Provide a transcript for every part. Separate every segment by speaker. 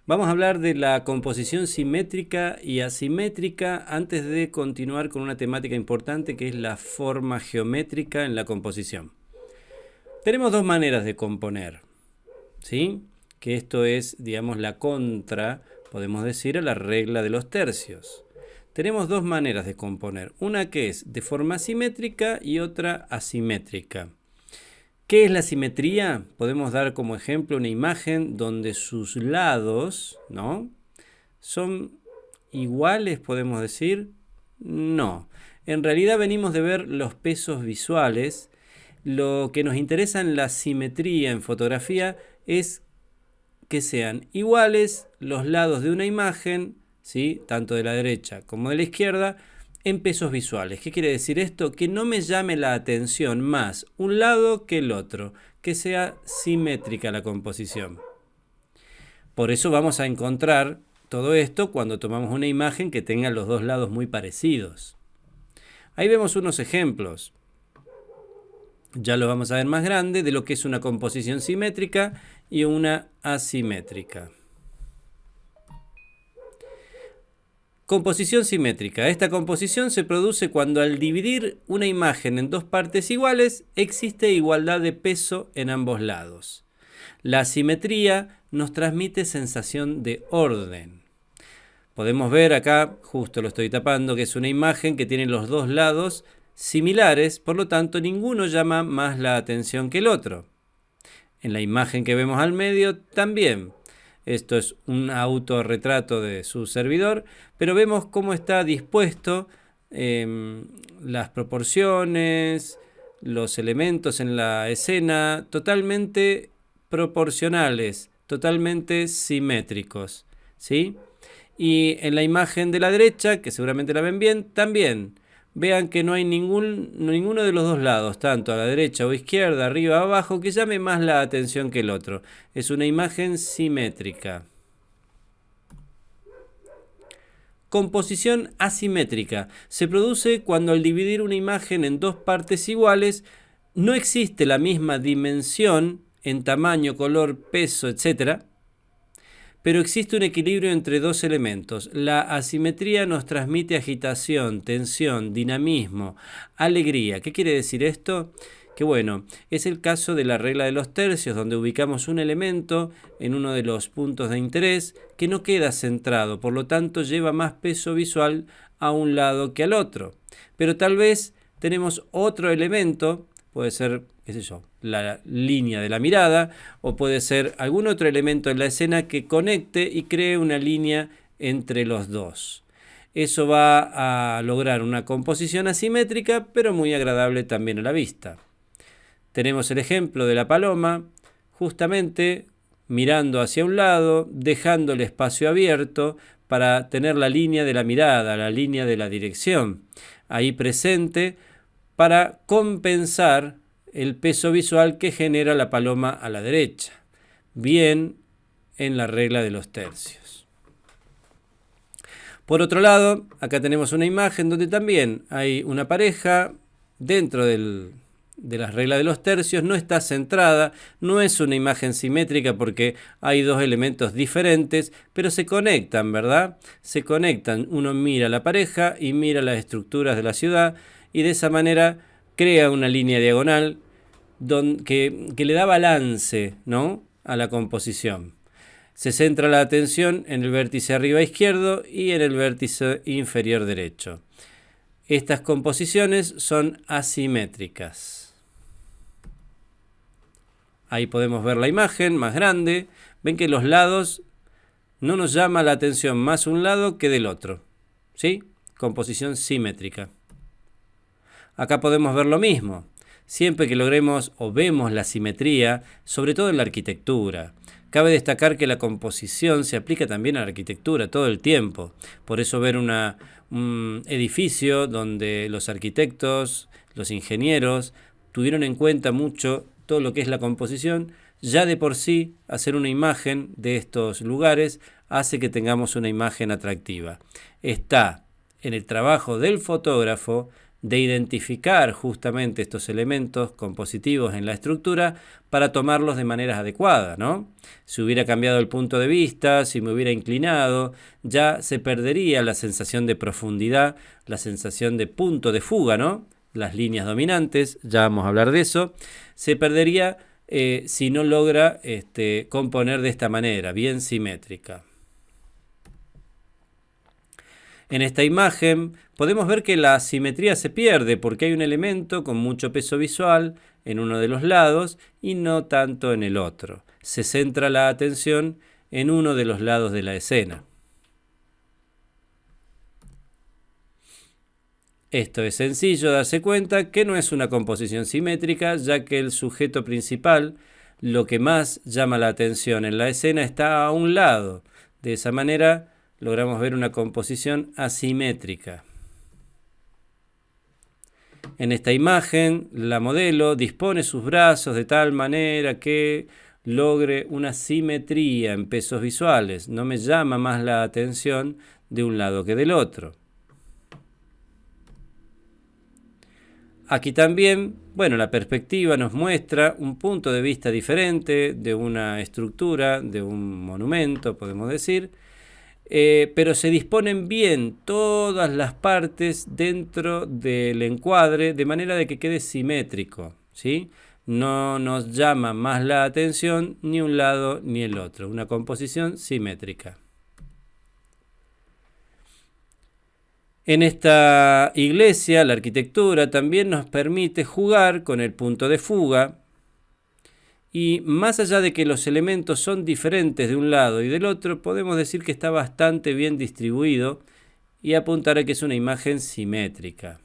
Speaker 1: Vamos a hablar de la composición simétrica y asimétrica antes de continuar con una temática importante que es la forma geométrica en la composición. Tenemos dos maneras de componer, ¿sí? Que esto es, digamos, la contra, podemos decir, a la regla de los tercios. Tenemos dos maneras de componer, una que es de forma simétrica y otra asimétrica. ¿Qué es la simetría? Podemos dar como ejemplo una imagen donde sus lados, ¿no?, son iguales, podemos decir. No. En realidad venimos de ver los pesos visuales. Lo que nos interesa en la simetría en fotografía es que sean iguales los lados de una imagen, ¿sí?, tanto de la derecha como de la izquierda, en pesos visuales. ¿Qué quiere decir esto? Que no me llame la atención más un lado que el otro, que sea simétrica la composición. Por eso vamos a encontrar todo esto cuando tomamos una imagen que tenga los dos lados muy parecidos. Ahí vemos unos ejemplos. Ya lo vamos a ver más grande de lo que es una composición simétrica y una asimétrica. Composición simétrica. Esta composición se produce cuando al dividir una imagen en dos partes iguales existe igualdad de peso en ambos lados. La asimetría nos transmite sensación de orden. Podemos ver acá, justo lo estoy tapando, que es una imagen que tiene los dos lados similares, por lo tanto ninguno llama más la atención que el otro. En la imagen que vemos al medio también. Esto es un autorretrato de su servidor, pero vemos cómo está dispuesto las proporciones, los elementos en la escena, totalmente proporcionales, totalmente simétricos, ¿sí? Y en la imagen de la derecha, que seguramente la ven bien, también. Vean que no hay ninguno de los dos lados, tanto a la derecha o izquierda, arriba o abajo, que llame más la atención que el otro. Es una imagen simétrica. Composición asimétrica. Se produce cuando al dividir una imagen en dos partes iguales, no existe la misma dimensión en tamaño, color, peso, etc., pero existe un equilibrio entre dos elementos. La asimetría nos transmite agitación, tensión, dinamismo, alegría. ¿Qué quiere decir esto? Que bueno, es el caso de la regla de los tercios, donde ubicamos un elemento en uno de los puntos de interés que no queda centrado, por lo tanto lleva más peso visual a un lado que al otro. Pero tal vez tenemos otro elemento, puede ser, qué sé yo, la línea de la mirada, o puede ser algún otro elemento en la escena que conecte y cree una línea entre los dos. Eso va a lograr una composición asimétrica, pero muy agradable también a la vista. Tenemos el ejemplo de la paloma, justamente mirando hacia un lado, dejando el espacio abierto para tener la línea de la mirada, la línea de la dirección, ahí presente para compensar el peso visual que genera la paloma a la derecha. Bien en la regla de los tercios. Por otro lado, acá tenemos una imagen donde también hay una pareja dentro de la regla de los tercios, no está centrada, no es una imagen simétrica porque hay dos elementos diferentes, pero se conectan, ¿verdad? Se conectan, uno mira la pareja y mira las estructuras de la ciudad y de esa manera crea una línea diagonal que le da balance, ¿no?, a la composición. Se centra la atención en el vértice arriba izquierdo y en el vértice inferior derecho. Estas composiciones son asimétricas. Ahí podemos ver la imagen más grande. Ven que los lados no nos llama la atención más un lado que del otro, ¿sí? Composición simétrica. Acá podemos ver lo mismo. Siempre que logremos o vemos la simetría, sobre todo en la arquitectura. Cabe destacar que la composición se aplica también a la arquitectura todo el tiempo. Por eso ver un edificio donde los arquitectos, los ingenieros, tuvieron en cuenta mucho todo lo que es la composición, ya de por sí hacer una imagen de estos lugares hace que tengamos una imagen atractiva. Está en el trabajo del fotógrafo de identificar justamente estos elementos compositivos en la estructura para tomarlos de manera adecuada, ¿no? Si hubiera cambiado el punto de vista, si me hubiera inclinado, ya se perdería la sensación de profundidad, la sensación de punto de fuga, ¿no? Las líneas dominantes, ya vamos a hablar de eso, se perdería si no logra componer de esta manera, bien simétrica. En esta imagen podemos ver que la simetría se pierde porque hay un elemento con mucho peso visual en uno de los lados y no tanto en el otro. Se centra la atención en uno de los lados de la escena. Esto es sencillo darse cuenta que no es una composición simétrica, ya que el sujeto principal, lo que más llama la atención en la escena, está a un lado. De esa manera logramos ver una composición asimétrica. En esta imagen, la modelo dispone sus brazos de tal manera que logre una simetría en pesos visuales. No me llama más la atención de un lado que del otro. Aquí también, la perspectiva nos muestra un punto de vista diferente de una estructura, de un monumento, podemos decir, pero se disponen bien todas las partes dentro del encuadre de manera de que quede simétrico, ¿sí? No nos llama más la atención ni un lado ni el otro, una composición simétrica. En esta iglesia, la arquitectura también nos permite jugar con el punto de fuga y más allá de que los elementos son diferentes de un lado y del otro, podemos decir que está bastante bien distribuido y apuntar a que es una imagen simétrica.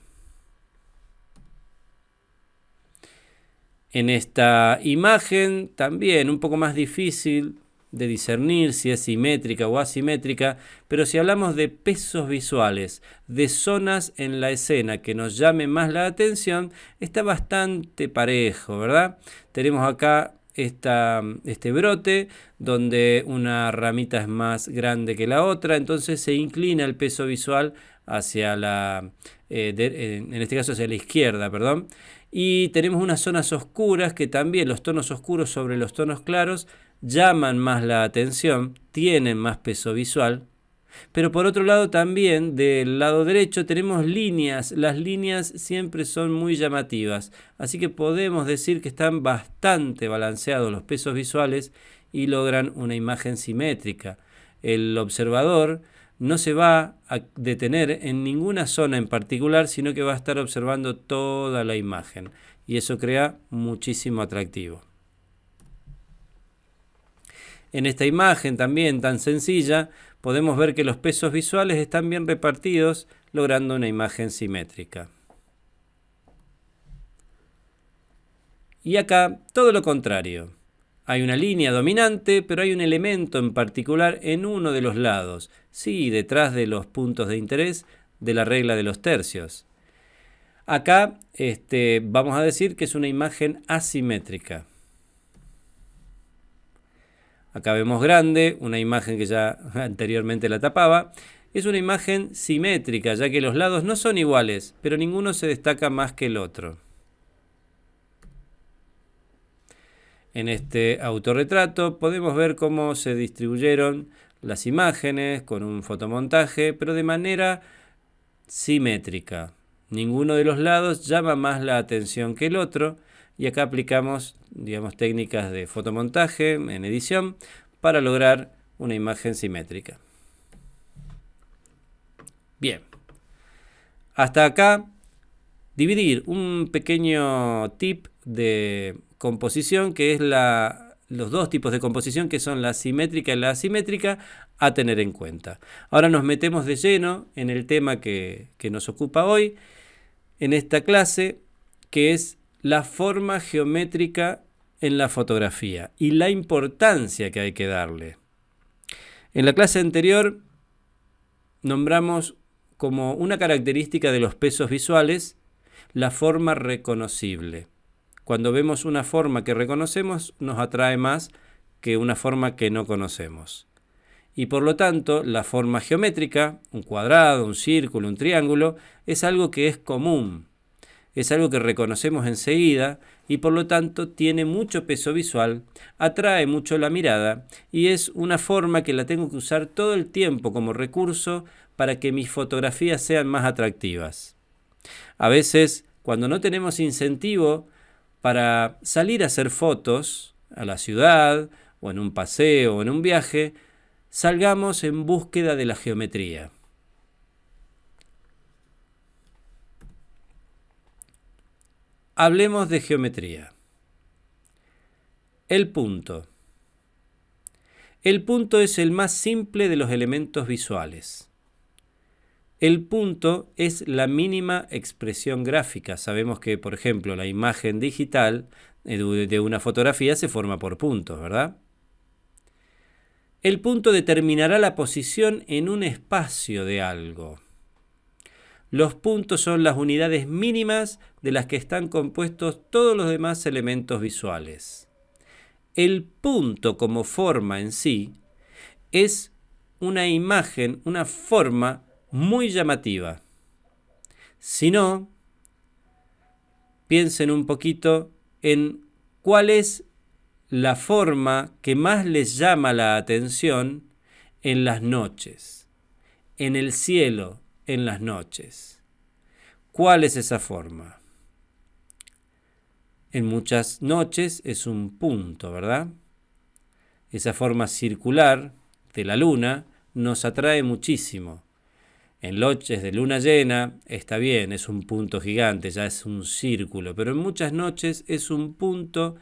Speaker 1: En esta imagen también un poco más difícil de discernir si es simétrica o asimétrica, pero si hablamos de pesos visuales, de zonas en la escena que nos llame más la atención, está bastante parejo, ¿verdad? Tenemos acá este brote donde una ramita es más grande que la otra, entonces se inclina el peso visual hacia en este caso hacia la izquierda, perdón. Y tenemos unas zonas oscuras que también los tonos oscuros sobre los tonos claros llaman más la atención, tienen más peso visual. Pero por otro lado también del lado derecho tenemos líneas, las líneas siempre son muy llamativas, así que podemos decir que están bastante balanceados los pesos visuales y logran una imagen simétrica. El observador no se va a detener en ninguna zona en particular, sino que va a estar observando toda la imagen y eso crea muchísimo atractivo. En esta imagen también tan sencilla podemos ver que los pesos visuales están bien repartidos, logrando una imagen simétrica. Y acá todo lo contrario. Hay una línea dominante, pero hay un elemento en particular en uno de los lados, sí, detrás de los puntos de interés de la regla de los tercios. Acá vamos a decir que es una imagen asimétrica. Acá vemos grande, una imagen que ya anteriormente la tapaba. Es una imagen simétrica, ya que los lados no son iguales, pero ninguno se destaca más que el otro. En este autorretrato podemos ver cómo se distribuyeron las imágenes con un fotomontaje, pero de manera simétrica. Ninguno de los lados llama más la atención que el otro. Y acá aplicamos, técnicas de fotomontaje en edición para lograr una imagen simétrica. Bien. Hasta acá, dividir un pequeño tip de composición que es los dos tipos de composición que son la simétrica y la asimétrica a tener en cuenta. Ahora nos metemos de lleno en el tema que nos ocupa hoy en esta clase, que es la forma geométrica en la fotografía y la importancia que hay que darle. En la clase anterior nombramos como una característica de los pesos visuales la forma reconocible. Cuando vemos una forma que reconocemos nos atrae más que una forma que no conocemos. y por lo tanto la forma geométrica, un cuadrado, un círculo, un triángulo, es algo que es común, es algo que reconocemos enseguida y por lo tanto tiene mucho peso visual, atrae mucho la mirada y es una forma que la tengo que usar todo el tiempo como recurso para que mis fotografías sean más atractivas. A veces, cuando no tenemos incentivo para salir a hacer fotos a la ciudad o en un paseo o en un viaje, salgamos en búsqueda de la geometría. Hablemos de geometría. El punto. El punto es el más simple de los elementos visuales. El punto es la mínima expresión gráfica. Sabemos que, por ejemplo, la imagen digital de una fotografía se forma por puntos, ¿verdad? El punto determinará la posición en un espacio de algo. Los puntos son las unidades mínimas de las que están compuestos todos los demás elementos visuales. El punto como forma en sí es una imagen, una forma muy llamativa. Si no, piensen un poquito en cuál es la forma que más les llama la atención en las noches, en el cielo, en las noches. ¿Cuál es esa forma? En muchas noches es un punto, ¿verdad? Esa forma circular de la luna nos atrae muchísimo. En noches de luna llena está bien, es un punto gigante, ya es un círculo, pero en muchas noches es un punto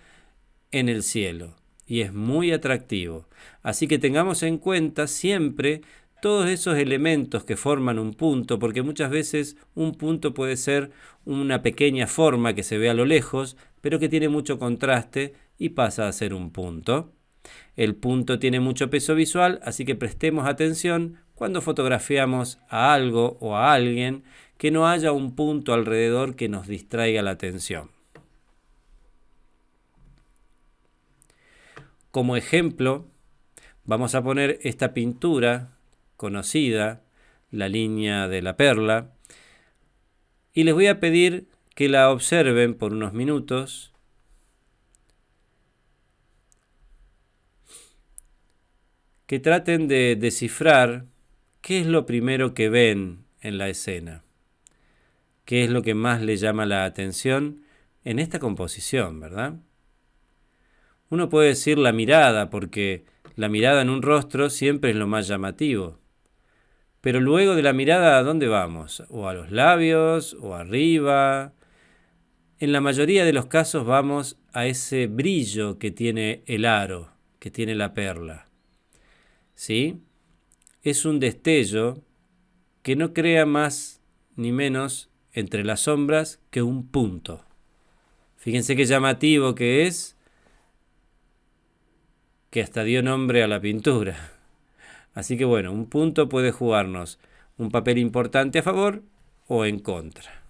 Speaker 1: en el cielo y es muy atractivo. Así que tengamos en cuenta siempre todos esos elementos que forman un punto, porque muchas veces un punto puede ser una pequeña forma que se ve a lo lejos, pero que tiene mucho contraste y pasa a ser un punto. El punto tiene mucho peso visual, así que prestemos atención cuando fotografiamos a algo o a alguien, que no haya un punto alrededor que nos distraiga la atención. Como ejemplo, vamos a poner esta pintura conocida, la línea de la perla, y les voy a pedir que la observen por unos minutos. Que traten de descifrar qué es lo primero que ven en la escena, qué es lo que más les llama la atención en esta composición, ¿verdad? Uno puede decir la mirada, porque la mirada en un rostro siempre es lo más llamativo. Pero luego de la mirada, ¿a dónde vamos? ¿O a los labios? ¿O arriba? En la mayoría de los casos vamos a ese brillo que tiene el aro, que tiene la perla. ¿Sí? Es un destello que no crea más ni menos entre las sombras que un punto. Fíjense qué llamativo que es, que hasta dio nombre a la pintura. Así que bueno, un punto puede jugarnos un papel importante a favor o en contra.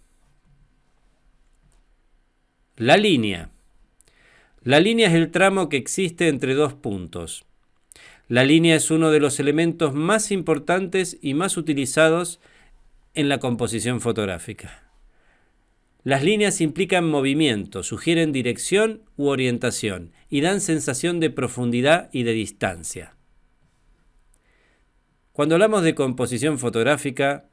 Speaker 1: La línea. La línea es el tramo que existe entre dos puntos. La línea es uno de los elementos más importantes y más utilizados en la composición fotográfica. Las líneas implican movimiento, sugieren dirección u orientación y dan sensación de profundidad y de distancia. Cuando hablamos de composición fotográfica,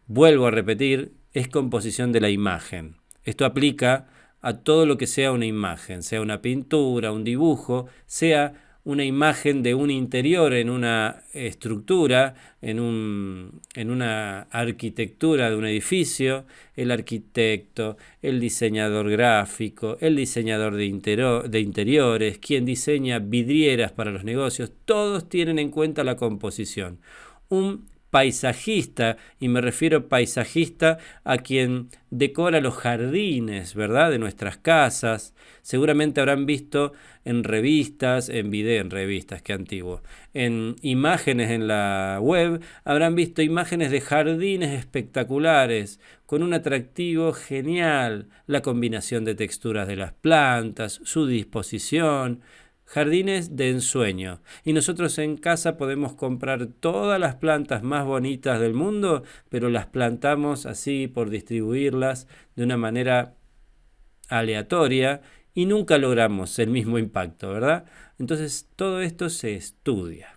Speaker 1: vuelvo a repetir, es composición de la imagen. Esto aplica a todo lo que sea una imagen, sea una pintura, un dibujo, sea una imagen de un interior en una estructura, en una arquitectura de un edificio, el arquitecto, el diseñador gráfico, el diseñador de interiores, quien diseña vidrieras para los negocios, todos tienen en cuenta la composición. Un paisajista, y me refiero paisajista a quien decora los jardines, ¿verdad?, de nuestras casas. Seguramente habrán visto en revistas, en revistas, qué antiguo, en imágenes en la web, habrán visto imágenes de jardines espectaculares, con un atractivo genial, la combinación de texturas de las plantas, su disposición, jardines de ensueño. Y nosotros en casa podemos comprar todas las plantas más bonitas del mundo, pero las plantamos así por distribuirlas de una manera aleatoria y nunca logramos el mismo impacto, ¿verdad? Entonces todo esto se estudia.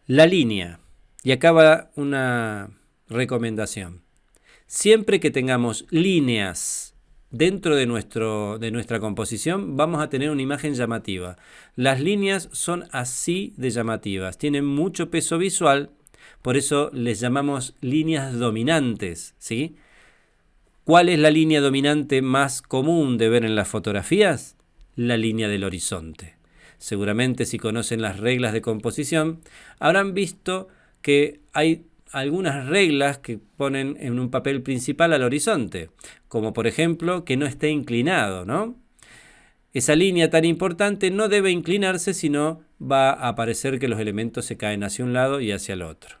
Speaker 1: La línea. Y acá va una recomendación. Siempre que tengamos líneas dentro de nuestra composición, vamos a tener una imagen llamativa. Las líneas son así de llamativas, tienen mucho peso visual, por eso les llamamos líneas dominantes, ¿sí? ¿Cuál es la línea dominante más común de ver en las fotografías? La línea del horizonte. Seguramente si conocen las reglas de composición, habrán visto que hay algunas reglas que ponen en un papel principal al horizonte, como por ejemplo que no esté inclinado, ¿no? Esa línea tan importante no debe inclinarse, sino va a aparecer que los elementos se caen hacia un lado y hacia el otro.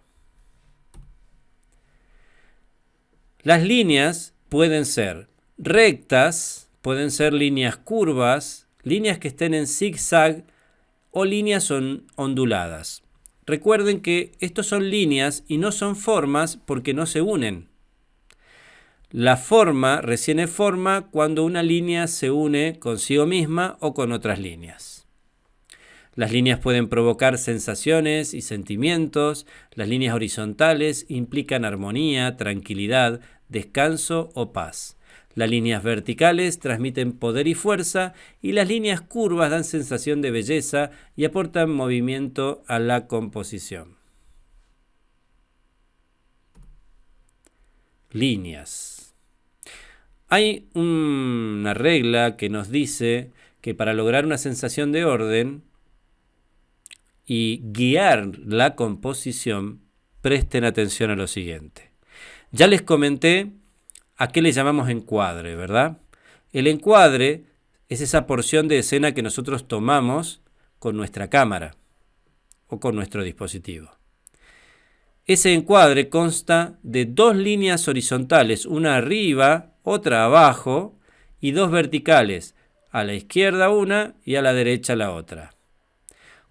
Speaker 1: Las líneas pueden ser rectas, pueden ser líneas curvas, líneas que estén en zigzag o líneas onduladas. Recuerden que estos son líneas y no son formas porque no se unen. La forma recién es forma cuando una línea se une consigo misma o con otras líneas. Las líneas pueden provocar sensaciones y sentimientos. Las líneas horizontales implican armonía, tranquilidad, descanso o paz. Las líneas verticales transmiten poder y fuerza y las líneas curvas dan sensación de belleza y aportan movimiento a la composición. Líneas. Hay una regla que nos dice que para lograr una sensación de orden y guiar la composición, presten atención a lo siguiente. Ya les comenté a qué le llamamos encuadre, ¿verdad? El encuadre es esa porción de escena que nosotros tomamos con nuestra cámara o con nuestro dispositivo. Ese encuadre consta de dos líneas horizontales, una arriba, otra abajo, y dos verticales, a la izquierda una y a la derecha la otra.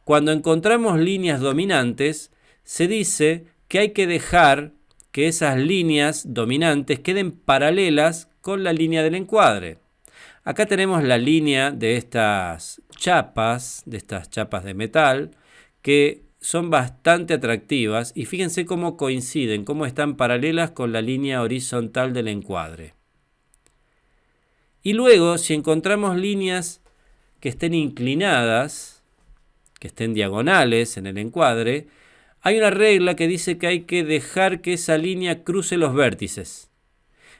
Speaker 1: Cuando encontramos líneas dominantes, se dice que hay que dejar que esas líneas dominantes queden paralelas con la línea del encuadre. Acá tenemos la línea de estas chapas de metal, que son bastante atractivas y fíjense cómo coinciden, cómo están paralelas con la línea horizontal del encuadre. Y luego, si encontramos líneas que estén inclinadas, que estén diagonales en el encuadre, hay una regla que dice que hay que dejar que esa línea cruce los vértices.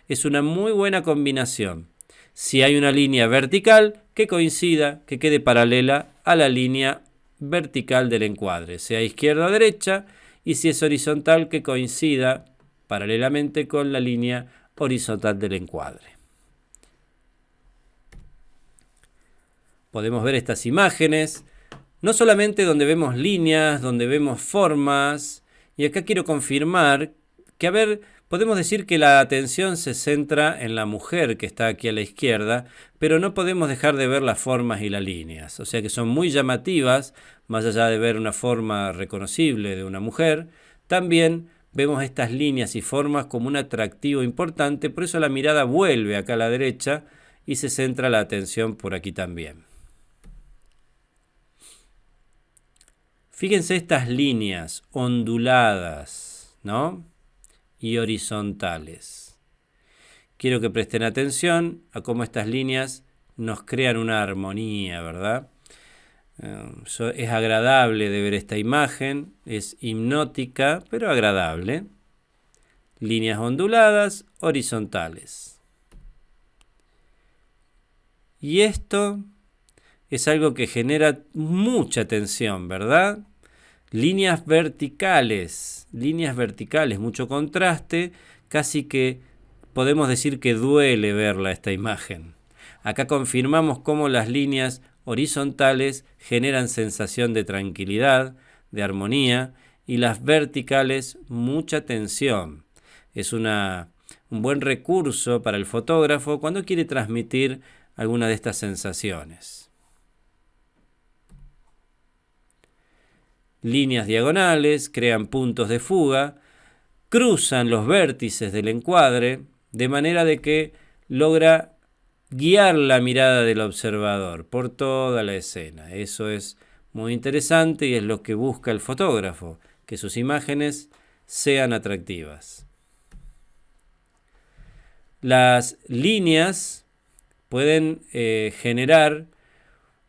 Speaker 1: Es una muy buena combinación. Si hay una línea vertical, que coincida, que quede paralela a la línea vertical del encuadre, sea izquierda o derecha, y si es horizontal, que coincida paralelamente con la línea horizontal del encuadre. Podemos ver estas imágenes, no solamente donde vemos líneas, donde vemos formas, y acá quiero confirmar que, podemos decir que la atención se centra en la mujer que está aquí a la izquierda, pero no podemos dejar de ver las formas y las líneas, o sea que son muy llamativas, más allá de ver una forma reconocible de una mujer, también vemos estas líneas y formas como un atractivo importante, por eso la mirada vuelve acá a la derecha y se centra la atención por aquí también. Fíjense estas líneas onduladas, ¿no? Y horizontales. Quiero que presten atención a cómo estas líneas nos crean una armonía, ¿verdad? Es agradable de ver esta imagen, es hipnótica, pero agradable. Líneas onduladas, horizontales. Y esto es algo que genera mucha tensión, ¿verdad? Líneas verticales, mucho contraste, casi que podemos decir que duele verla esta imagen. Acá confirmamos cómo las líneas horizontales generan sensación de tranquilidad, de armonía, y las verticales mucha tensión. Es un buen recurso para el fotógrafo cuando quiere transmitir alguna de estas sensaciones. líneas diagonales, crean puntos de fuga, cruzan los vértices del encuadre, de manera de que logra guiar la mirada del observador por toda la escena. Eso es muy interesante y es lo que busca el fotógrafo, que sus imágenes sean atractivas. Las líneas pueden generar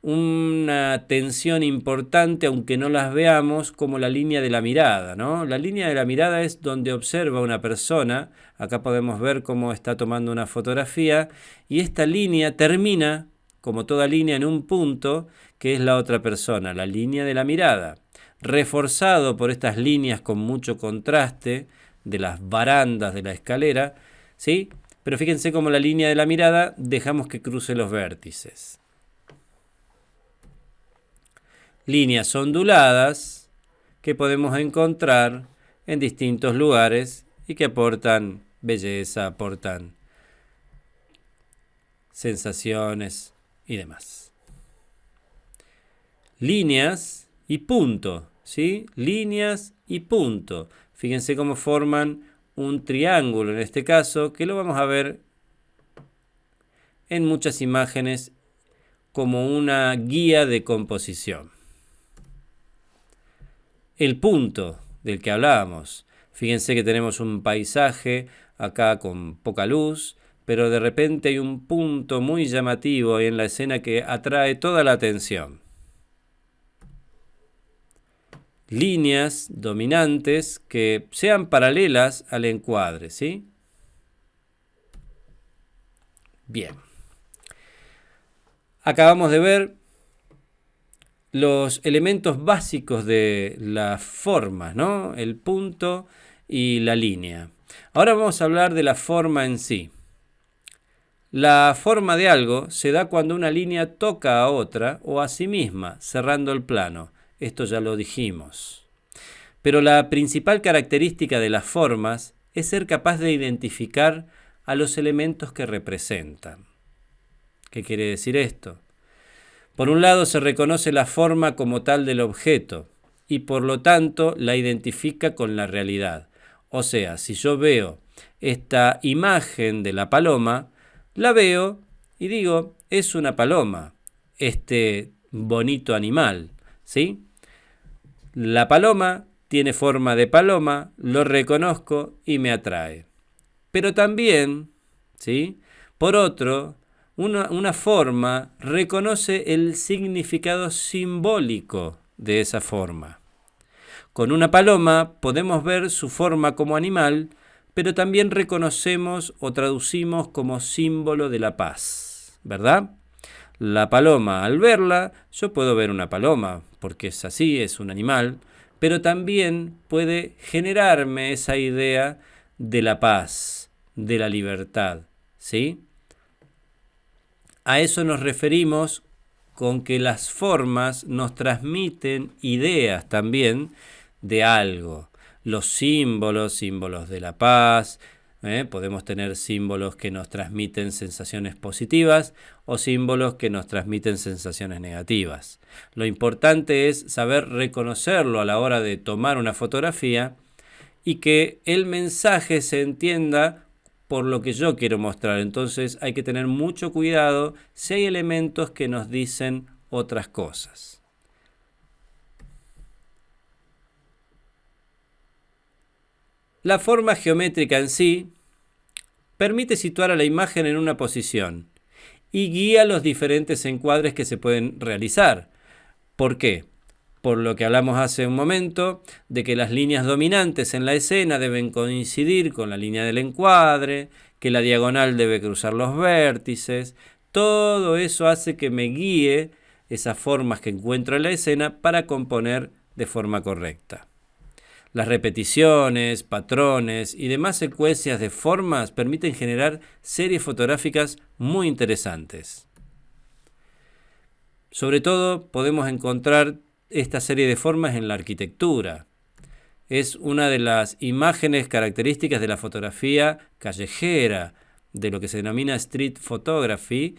Speaker 1: una tensión importante, aunque no las veamos, como la línea de la mirada, ¿no? La línea de la mirada es donde observa una persona. Acá podemos ver cómo está tomando una fotografía y esta línea termina, como toda línea, en un punto que es la otra persona, la línea de la mirada, reforzado por estas líneas con mucho contraste de las barandas de la escalera, ¿sí? Pero fíjense cómo la línea de la mirada dejamos que cruce los vértices. Líneas onduladas que podemos encontrar en distintos lugares y que aportan belleza, aportan sensaciones y demás. Líneas y punto, ¿sí? Líneas y punto. Fíjense cómo forman un triángulo en este caso, que lo vamos a ver en muchas imágenes como una guía de composición. El punto del que hablábamos. Fíjense que tenemos un paisaje acá con poca luz, pero de repente hay un punto muy llamativo en la escena que atrae toda la atención. Líneas dominantes que sean paralelas al encuadre, ¿sí? Bien. Acabamos de ver los elementos básicos de las formas, ¿no? El punto y la línea. Ahora vamos a hablar de la forma en sí. La forma de algo se da cuando una línea toca a otra o a sí misma, cerrando el plano. Esto ya lo dijimos. Pero la principal característica de las formas es ser capaz de identificar a los elementos que representan. ¿Qué quiere decir esto? Por un lado se reconoce la forma como tal del objeto y por lo tanto la identifica con la realidad. O sea, si yo veo esta imagen de la paloma, la veo y digo, es una paloma, este bonito animal, ¿sí? La paloma tiene forma de paloma, lo reconozco y me atrae. Pero también, ¿sí? Por otro, una forma reconoce el significado simbólico de esa forma. Con una paloma podemos ver su forma como animal, pero también reconocemos o traducimos como símbolo de la paz, ¿verdad? La paloma, al verla, yo puedo ver una paloma, porque es así, es un animal, pero también puede generarme esa idea de la paz, de la libertad, ¿sí? A eso nos referimos con que las formas nos transmiten ideas también de algo. Los símbolos de la paz, podemos tener símbolos que nos transmiten sensaciones positivas o símbolos que nos transmiten sensaciones negativas. Lo importante es saber reconocerlo a la hora de tomar una fotografía y que el mensaje se entienda por lo que yo quiero mostrar. Entonces hay que tener mucho cuidado si hay elementos que nos dicen otras cosas. La forma geométrica en sí permite situar a la imagen en una posición y guía los diferentes encuadres que se pueden realizar. ¿Por qué? Por lo que hablamos hace un momento, de que las líneas dominantes en la escena deben coincidir con la línea del encuadre, que la diagonal debe cruzar los vértices. Todo eso hace que me guíe esas formas que encuentro en la escena para componer de forma correcta. Las repeticiones, patrones y demás secuencias de formas permiten generar series fotográficas muy interesantes. Sobre todo podemos encontrar esta serie de formas en la arquitectura. Es una de las imágenes características de la fotografía callejera, de lo que se denomina street photography,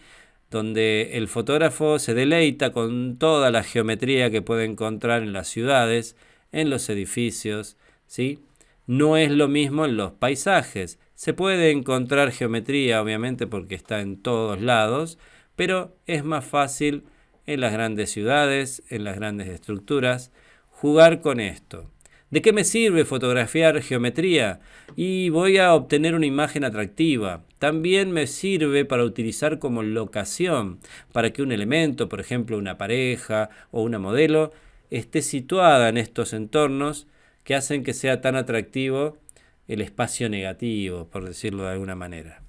Speaker 1: donde el fotógrafo se deleita con toda la geometría que puede encontrar en las ciudades, en los edificios, ¿sí? No es lo mismo en los paisajes. Se puede encontrar geometría, obviamente, porque está en todos lados, pero es más fácil en las grandes ciudades, en las grandes estructuras, jugar con esto. ¿De qué me sirve fotografiar geometría? Y voy a obtener una imagen atractiva. También me sirve para utilizar como locación, para que un elemento, por ejemplo una pareja o una modelo, esté situada en estos entornos que hacen que sea tan atractivo el espacio negativo, por decirlo de alguna manera.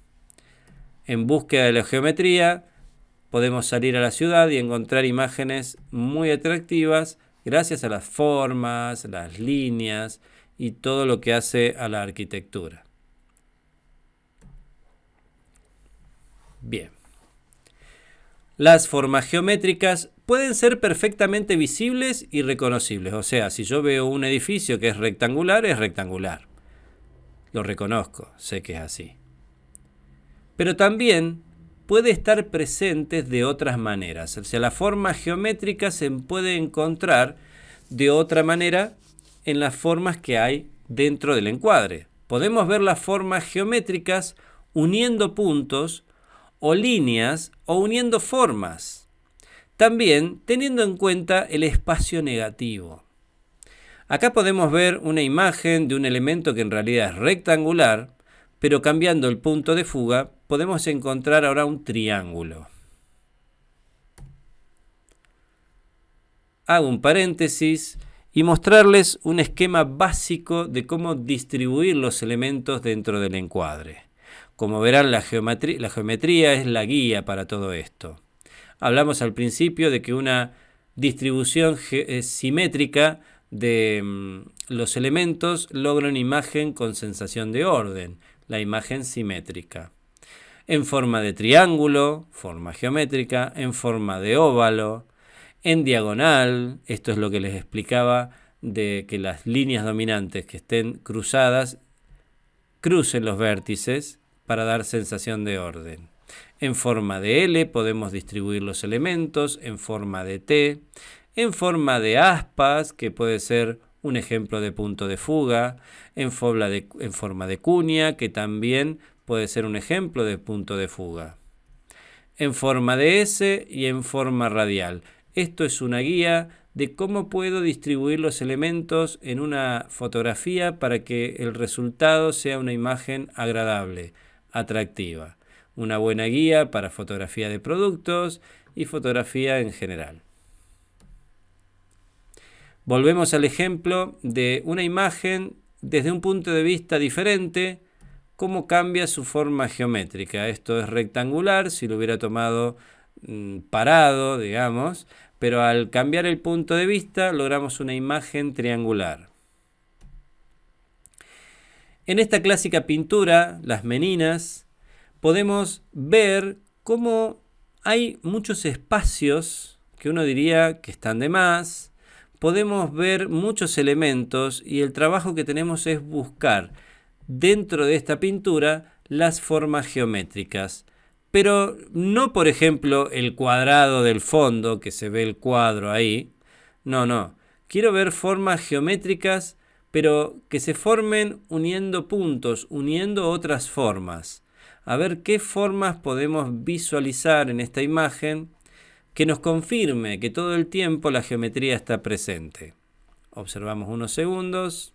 Speaker 1: En búsqueda de la geometría, podemos salir a la ciudad y encontrar imágenes muy atractivas gracias a las formas, las líneas y todo lo que hace a la arquitectura. Bien. Las formas geométricas pueden ser perfectamente visibles y reconocibles. O sea, si yo veo un edificio que es rectangular, es rectangular. Lo reconozco, sé que es así. Pero también puede estar presente de otras maneras. O sea, la forma geométrica se puede encontrar de otra manera en las formas que hay dentro del encuadre. Podemos ver las formas geométricas uniendo puntos o líneas o uniendo formas. También teniendo en cuenta el espacio negativo. Acá podemos ver una imagen de un elemento que en realidad es rectangular, pero cambiando el punto de fuga podemos encontrar ahora un triángulo. Hago un paréntesis y mostrarles un esquema básico de cómo distribuir los elementos dentro del encuadre. Como verán, la geometría es la guía para todo esto. Hablamos al principio de que una distribución simétrica de los elementos logra una imagen con sensación de orden, la imagen simétrica. En forma de triángulo, forma geométrica, en forma de óvalo, en diagonal, esto es lo que les explicaba de que las líneas dominantes que estén cruzadas crucen los vértices para dar sensación de orden. En forma de L podemos distribuir los elementos, en forma de T, en forma de aspas, que puede ser un ejemplo de punto de fuga, en forma de cuña, que también puede ser un ejemplo de punto de fuga, en forma de S y en forma radial. Esto es una guía de cómo puedo distribuir los elementos en una fotografía para que el resultado sea una imagen agradable, atractiva. Una buena guía para fotografía de productos y fotografía en general. Volvemos al ejemplo de una imagen desde un punto de vista diferente, cómo cambia su forma geométrica. Esto es rectangular, si lo hubiera tomado parado, digamos, pero al cambiar el punto de vista logramos una imagen triangular. En esta clásica pintura, Las Meninas, podemos ver cómo hay muchos espacios que uno diría que están de más. Podemos ver muchos elementos y el trabajo que tenemos es buscar dentro de esta pintura las formas geométricas. Pero no, por ejemplo, el cuadrado del fondo, que se ve el cuadro ahí. No. Quiero ver formas geométricas, pero que se formen uniendo puntos, uniendo otras formas. A ver qué formas podemos visualizar en esta imagen que nos confirme que todo el tiempo la geometría está presente. Observamos unos segundos.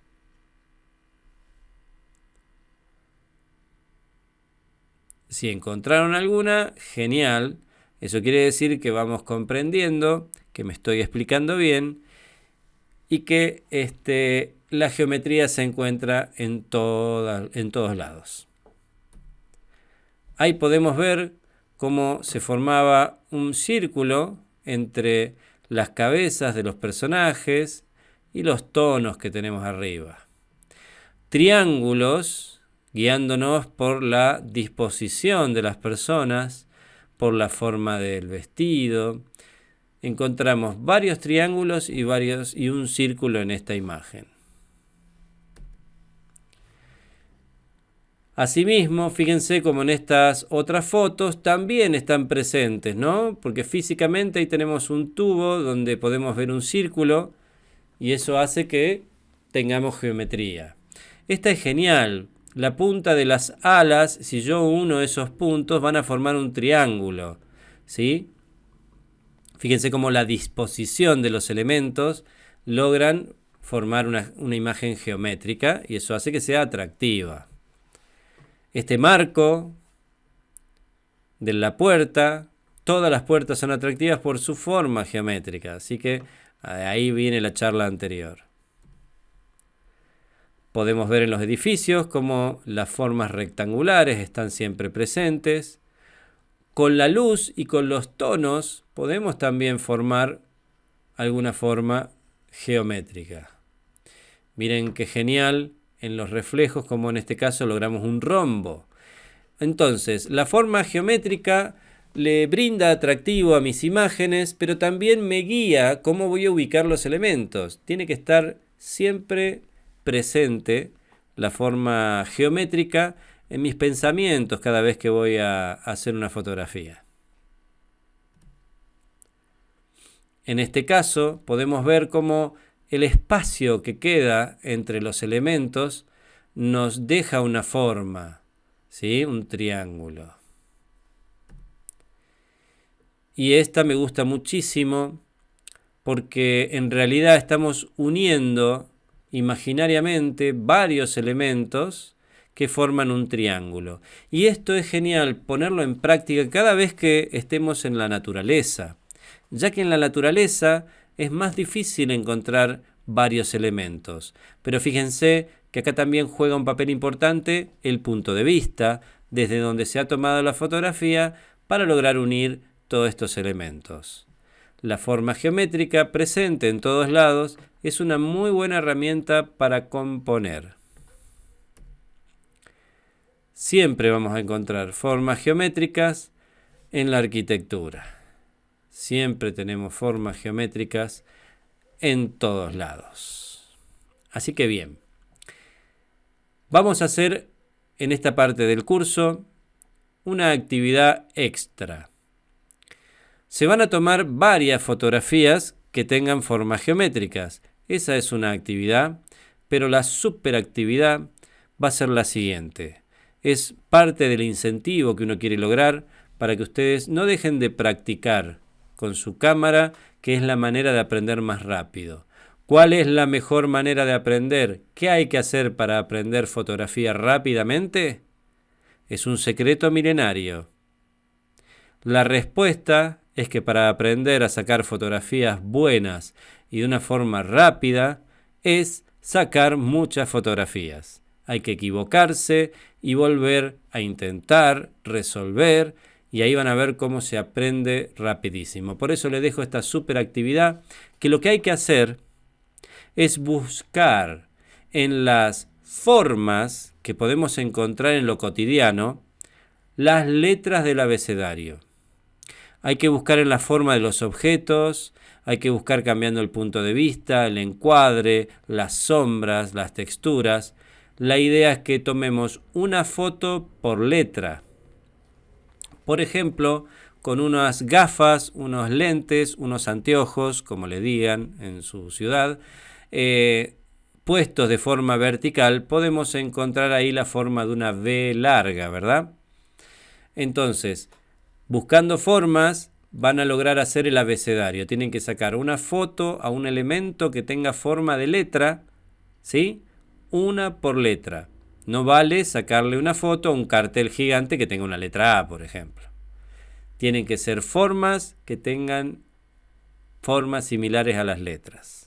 Speaker 1: Si encontraron alguna, genial. Eso quiere decir que vamos comprendiendo, que me estoy explicando bien y que la geometría se encuentra en todos lados. Ahí podemos ver cómo se formaba un círculo entre las cabezas de los personajes y los tonos que tenemos arriba. Triángulos, guiándonos por la disposición de las personas, por la forma del vestido. Encontramos varios triángulos y un círculo en esta imagen. Asimismo, fíjense como en estas otras fotos también están presentes, ¿no? Porque físicamente ahí tenemos un tubo donde podemos ver un círculo y eso hace que tengamos geometría. Esta es genial. La punta de las alas, si yo uno esos puntos, van a formar un triángulo, ¿sí? Fíjense cómo la disposición de los elementos logran formar una imagen geométrica y eso hace que sea atractiva. Este marco de la puerta, todas las puertas son atractivas por su forma geométrica, así que ahí viene la charla anterior. Podemos ver en los edificios cómo las formas rectangulares están siempre presentes. Con la luz y con los tonos podemos también formar alguna forma geométrica. Miren qué genial en los reflejos, como en este caso logramos un rombo. Entonces, la forma geométrica le brinda atractivo a mis imágenes, pero también me guía cómo voy a ubicar los elementos. Tiene que estar siempre presente la forma geométrica en mis pensamientos cada vez que voy a hacer una fotografía. En este caso podemos ver cómo el espacio que queda entre los elementos nos deja una forma, ¿sí? Un triángulo. Y esta me gusta muchísimo porque en realidad estamos uniendo imaginariamente varios elementos que forman un triángulo. Y esto es genial ponerlo en práctica cada vez que estemos en la naturaleza, ya que en la naturaleza es más difícil encontrar varios elementos. Pero fíjense que acá también juega un papel importante el punto de vista, desde donde se ha tomado la fotografía para lograr unir todos estos elementos. La forma geométrica presente en todos lados es una muy buena herramienta para componer. Siempre vamos a encontrar formas geométricas en la arquitectura. Siempre tenemos formas geométricas en todos lados. Así que bien, vamos a hacer en esta parte del curso una actividad extra. Se van a tomar varias fotografías que tengan formas geométricas. Esa es una actividad, pero la superactividad va a ser la siguiente. Es parte del incentivo que uno quiere lograr para que ustedes no dejen de practicar con su cámara, que es la manera de aprender más rápido. ¿Cuál es la mejor manera de aprender? ¿Qué hay que hacer para aprender fotografía rápidamente? Es un secreto milenario. La respuesta es que para aprender a sacar fotografías buenas y de una forma rápida es sacar muchas fotografías. Hay que equivocarse y volver a intentar resolver y ahí van a ver cómo se aprende rapidísimo. Por eso les dejo esta super actividad que lo que hay que hacer es buscar en las formas que podemos encontrar en lo cotidiano las letras del abecedario. Hay que buscar en la forma de los objetos, hay que buscar cambiando el punto de vista, el encuadre, las sombras, las texturas. La idea es que tomemos una foto por letra. Por ejemplo, con unas gafas, unos lentes, unos anteojos, como le digan en su ciudad, puestos de forma vertical, podemos encontrar ahí la forma de una V larga, ¿verdad? Entonces, buscando formas, van a lograr hacer el abecedario. Tienen que sacar una foto a un elemento que tenga forma de letra, ¿sí? Una por letra. No vale sacarle una foto a un cartel gigante que tenga una letra A, por ejemplo. Tienen que ser formas que tengan formas similares a las letras.